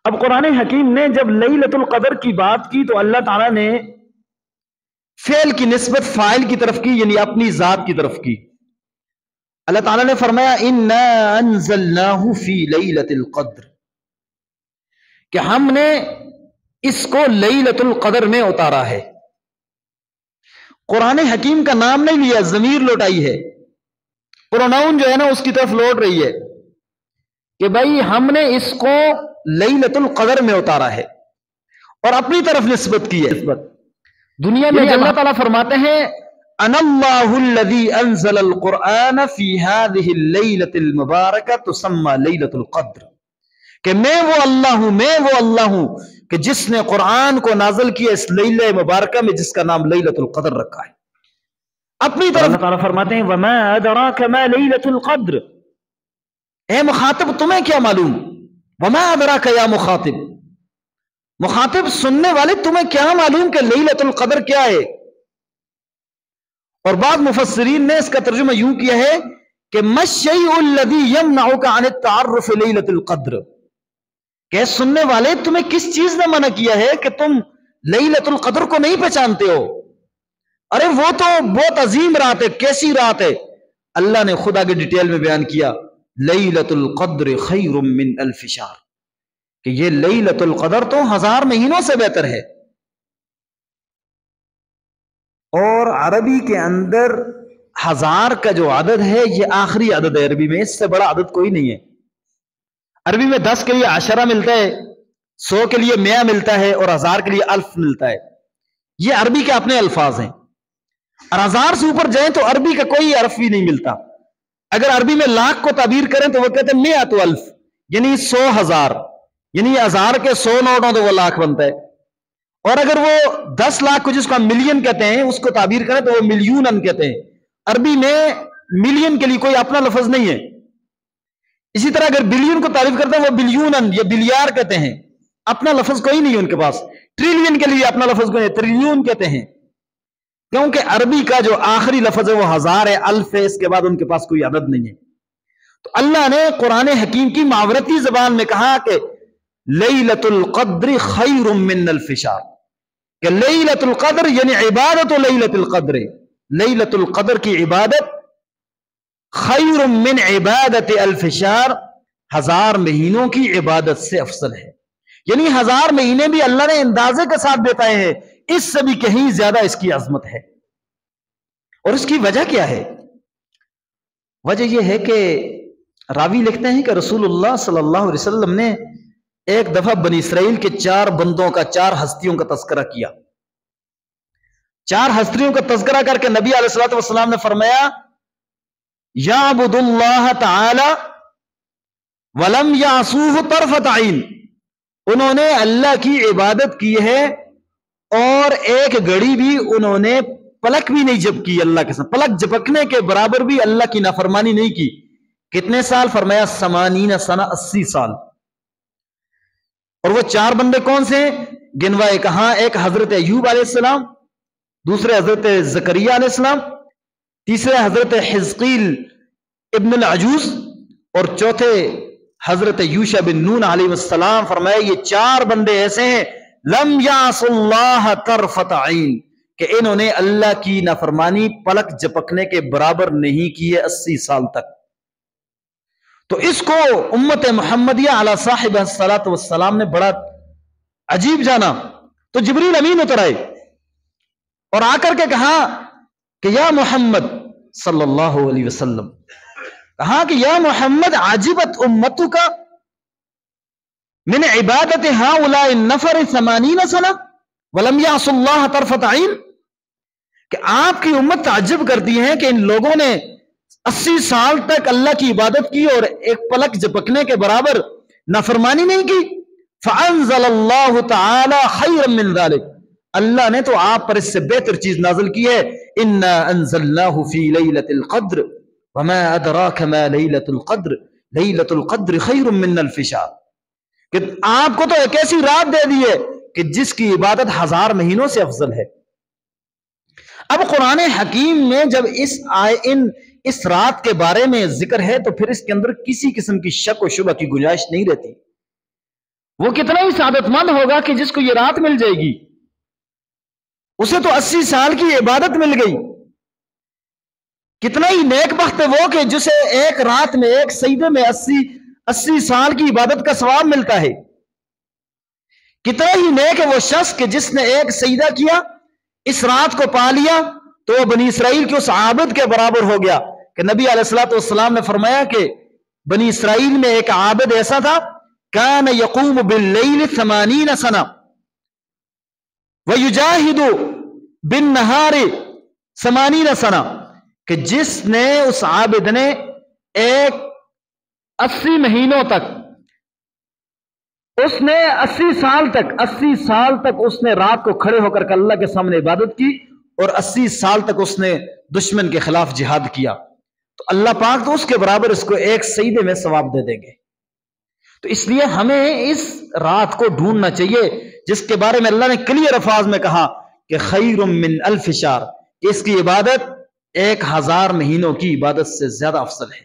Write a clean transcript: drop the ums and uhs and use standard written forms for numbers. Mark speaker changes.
Speaker 1: اب قرآن حکیم نے جب لیلۃ القدر کی بات کی تو اللہ تعالیٰ نے فعل کی نسبت فاعل کی طرف کی، یعنی اپنی ذات کی طرف کی۔ اللہ تعالیٰ نے فرمایا اِنَّا أَنزَلْنَاهُ فِي لَيْلَةِ الْقَدْرِ، کہ ہم نے اس کو لیلۃ القدر میں اتارا ہے۔ قرآن حکیم کا نام نہیں لیا، ضمیر لوٹائی ہے، پروناؤن جو ہے نا اس کی طرف لوٹ رہی ہے کہ بھائی ہم نے اس کو لیلۃ القدر میں اتارا ہے، اور اپنی طرف نسبت کی ہے۔ دنیا میں اللہ تعالیٰ فرماتے ہیں اَنَا اللَّهُ الَّذِي أَنزَلَ الْقُرْآنَ فِي هَذِهِ اللَّيْلَةِ الْمُبَارَكَةِ تُسَمَّى لَيْلَةُ الْقَدْرِ، کہ میں وہ اللہ ہوں کہ جس نے قرآن کو نازل کیا اس لیلہ مبارکہ میں، جس کا نام لیلۃ القدر رکھا ہے۔ اپنی طرف اللہ تعالیٰ فرماتے ہیں وَمَا أَدْرَاكَ مَا لَيْلَةُ الْقَدْرِ، اے مخاطب تمہیں کیا معلوم، وَمَا أَدْرَاكَ یا مخاطب سننے والے تمہیں کیا معلوم کہ لیلۃ القدر کیا ہے۔ اور بعض مفسرین نے اس کا ترجمہ یوں کیا ہے کہ مَا الشَّيْءُ الَّذِي يَمْنَعُكَ عَنِ التَّعَرُّفِ لَيْلَةِ الْقَدْرِ، کہ سننے والے تمہیں کس چیز نے منع کیا ہے کہ تم لیلۃ القدر کو نہیں پہچانتے ہو؟ ارے وہ تو بہت عظیم رات ہے، کیسی رات ہے؟ اللہ نے خود آگے ڈیٹیل میں بیان کیا لیلۃ القدر خیر من الف شہر، کہ یہ لیلۃ القدر تو 1000 مہینوں سے بہتر ہے۔ اور عربی کے اندر 1000 کا جو عدد ہے یہ آخری عدد ہے عربی میں، اس سے بڑا عدد کوئی نہیں ہے۔ عربی میں 10 کے لیے عشرہ ملتا ہے، 100 کے لیے 100 ملتا ہے، اور 1000 کے لیے 1000 ملتا ہے۔ یہ عربی کے اپنے الفاظ ہیں، اور 1000 سے اوپر جائیں تو عربی کا کوئی حرف بھی نہیں ملتا۔ اگر عربی میں لاکھ کو تعبیر کریں تو وہ کہتے ہیں 100 الف، یعنی 100,000، یعنی 1000 کے 100 نوٹ ہوں تو وہ لاکھ بنتا ہے۔ اور اگر وہ 10 لاکھ کو جس کو ہم ملین کہتے ہیں اس کو تعبیر کریں تو وہ ملیونن کہتے ہیں۔ عربی میں ملین کے لیے کوئی اپنا لفظ نہیں ہے۔ اسی طرح اگر بلین کو تعریف کرتے ہیں وہ بلیونن یا بلیار کہتے ہیں، اپنا لفظ کوئی نہیں ہے ان کے پاس۔ ٹریلین کے لیے اپنا لفظ کوئی نہیں، ٹریلیون کہتے ہیں، کیونکہ عربی کا جو آخری لفظ ہے وہ 1000 ہے، الف ہے، اس کے بعد ان کے پاس کوئی عدد نہیں ہے۔ تو اللہ نے قرآن حکیم کی معورتی زبان میں کہا کہ لیلۃ القدر خیر من الف شہر، کہ لیلۃ القدر یعنی عبادت لیلۃ القدر، لیلۃ القدر کی عبادت خیر من عبادت الف شہر، 1000 مہینوں کی عبادت سے افضل ہے۔ یعنی 1000 مہینے بھی اللہ نے اندازے کے ساتھ بتائے ہیں، اس سے بھی کہیں زیادہ اس کی عظمت ہے۔ اور اس کی وجہ کیا ہے؟ وجہ یہ ہے کہ راوی لکھتے ہیں کہ رسول اللہ صلی اللہ علیہ وسلم نے ایک دفعہ بنی اسرائیل کے 4 بندوں کا، 4 ہستیوں کا تذکرہ کیا۔ 4 ہستیوں کا تذکرہ کر کے نبی علیہ الصلوۃ والسلام نے فرمایا یعبد اللہ تعالی ولم یعصوہ طرفۃ عین، انہوں نے اللہ کی عبادت کی ہے اور ایک گھڑی بھی انہوں نے پلک بھی نہیں جھپکی اللہ کے ساتھ، پلک جھپکنے کے برابر بھی اللہ کی نافرمانی نہیں کی۔ کتنے سال؟ فرمایا 80 سنہ، 80 سال۔ اور وہ 4 بندے کون سے ہیں؟ گنوائے کہاں، ایک حضرت ایوب علیہ السلام، دوسرے حضرت زکریا علیہ السلام، تیسرے حضرت حزقیل ابن العجوز، اور چوتھے حضرت یوشع بن نون علیہ السلام۔ فرمایا یہ 4 بندے ایسے ہیں لم یعص اللہ طرفۃ عین، کہ انہوں نے اللہ کی نافرمانی پلک جھپکنے کے برابر نہیں کی ہے 80 سال تک۔ تو اس کو امت محمدیہ علی صاحب الصلاۃ والسلام نے بڑا عجیب جانا۔ تو جبریل امین اتر آئے اور آ کر کے کہا کہ یا محمد صلی اللہ علیہ وسلم، کہا کہ یا محمد عجبت امتک من عبادت ہؤلاء النفر 80 سنہ ولم یعص اللہ طرفۃ عین، کہ آپ کی امت تعجب کرتی ہے کہ ان لوگوں نے 80 سال تک اللہ کی عبادت کی اور ایک پلک جھپکنے کے برابر نافرمانی نہیں کی۔ فانزل اللہ تعالی خیرا من ذلک، اللہ نے تو آپ پر اس سے بہتر چیز نازل کی ہے، انا انزلناہ فی لیلۃ القدر وما ادراک ما لیلۃ القدر لیلۃ القدر خیر من الف شہر، کہ آپ کو تو ایک ایسی رات دے دی ہے کہ جس کی عبادت 1000 مہینوں سے افضل ہے۔ اب قرآن حکیم میں جب اس رات کے بارے میں ذکر ہے تو پھر اس کے اندر کسی قسم کی شک و شبہ کی گنجائش نہیں رہتی۔ وہ کتنا ہی سعادت مند ہوگا کہ جس کو یہ رات مل جائے گی، اسے تو 80 سال کی عبادت مل گئی۔ کتنا ہی نیک بخت ہے وہ کہ جسے ایک رات میں ایک سجدے میں 80 سال کی عبادت کا ثواب ملتا ہے۔ کتنا ہی نیک ہے وہ شخص کہ جس نے ایک سجدہ کیا، اس رات کو پا لیا، تو وہ بنی اسرائیل کے اس عابد کے برابر ہو گیا کہ نبی علیہ الصلوۃ والسلام نے فرمایا کہ بنی اسرائیل میں ایک عابد ایسا تھا، کان یقوم باللیل 80 سنہ ویجاہد بالنہار 80 سنہ، کہ جس نے اس عابد نے ایک 80 مہینوں تک، اس نے 80 سال تک اس نے رات کو کھڑے ہو کر اللہ کے سامنے عبادت کی، اور 80 سال تک اس نے دشمن کے خلاف جہاد کیا، تو اللہ پاک تو اس کے برابر اس کو ایک سجدے میں ثواب دے دیں گے۔ تو اس لیے ہمیں اس رات کو ڈھونڈنا چاہیے جس کے بارے میں اللہ نے کلیئر الفاظ میں کہا کہ خیر من 1000 شہر، کہ اس کی عبادت 1000 مہینوں کی عبادت سے زیادہ افضل ہے۔